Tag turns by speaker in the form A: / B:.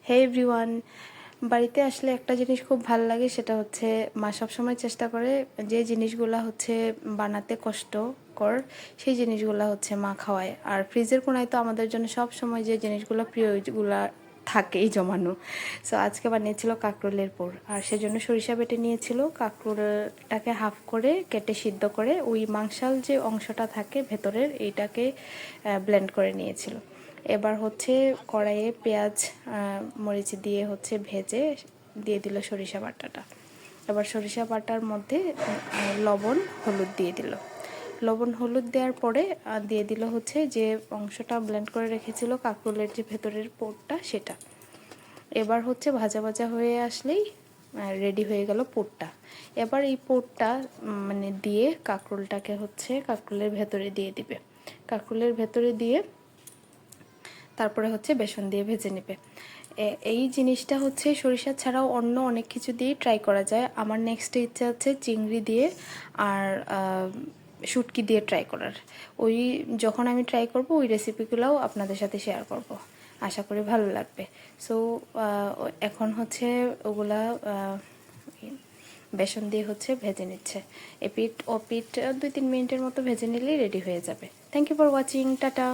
A: হে everyone, বাড়িতে আসলে একটা জিনিস খুব ভালো লাগে, সেটা হচ্ছে মা সবসময় চেষ্টা করে যে জিনিসগুলো হচ্ছে বানাতে কষ্টকর সেই জিনিসগুলো হচ্ছে মা খাওয়ায়। আর ফ্রিজের কোনায় তো আমাদের জন্য সব সময় যে জিনিসগুলো প্রিয় ওইগুলো থাকেই জমানো। সো আজকে বানিয়েছিল কাঁকরোলের পোড়, আর সেজন্য সরিষা বেটে নিয়েছিল। কাঁকরোলটাকে হাফ করে কেটে সিদ্ধ করে ওই মাংসাল যে অংশটা থাকে ভেতরের এইটাকে ব্লেন্ড করে নিয়েছিল। এবার হচ্ছে কড়াইয়ে পেঁয়াজ মরিচ দিয়ে হচ্ছে ভেজে দিয়ে দিল সরিষা বাটাটা। এবার সরিষা বাটার মধ্যে লবণ হলুদ দিয়ে দিল। লবণ হলুদ দেওয়ার পরে দিয়ে দিল হচ্ছে যে অংশটা ব্লেন্ড করে রেখেছিল কাঁকরোলের যে ভেতরের পোড়টা সেটা। এবার হচ্ছে ভাজা ভাজা হয়ে আসলেই রেডি হয়ে গেল পোড়টা। এবার এই পোড়টা মানে দিয়ে কাঁকরোলটাকে হচ্ছে কাঁকরোলের ভেতরে দিয়ে দিবে। কাঁকরোলের ভেতরে দিয়ে তারপরে হচ্ছে বেসন দিয়ে ভেজে নেবে। এই জিনিসটা হচ্ছে সরিষা ছাড়াও অন্য অনেক কিছু দিয়ে ট্রাই করা যায়। আমার নেক্সট ইচ্ছা হচ্ছে চিংড়ি দিয়ে আর শুটকি দিয়ে ট্রাই করার। ওই যখন আমি ট্রাই করব ওই রেসিপিগুলোও আপনাদের সাথে শেয়ার করব, আশা করি ভালো লাগবে। সো এখন হচ্ছে ওগুলা বেসন দিয়ে হচ্ছে ভেজে নিচ্ছে। এপিট ওপিট 2-3 মিনিটের মতো ভেজে নিলেই রেডি হয়ে যাবে। Thank you for watching, tata.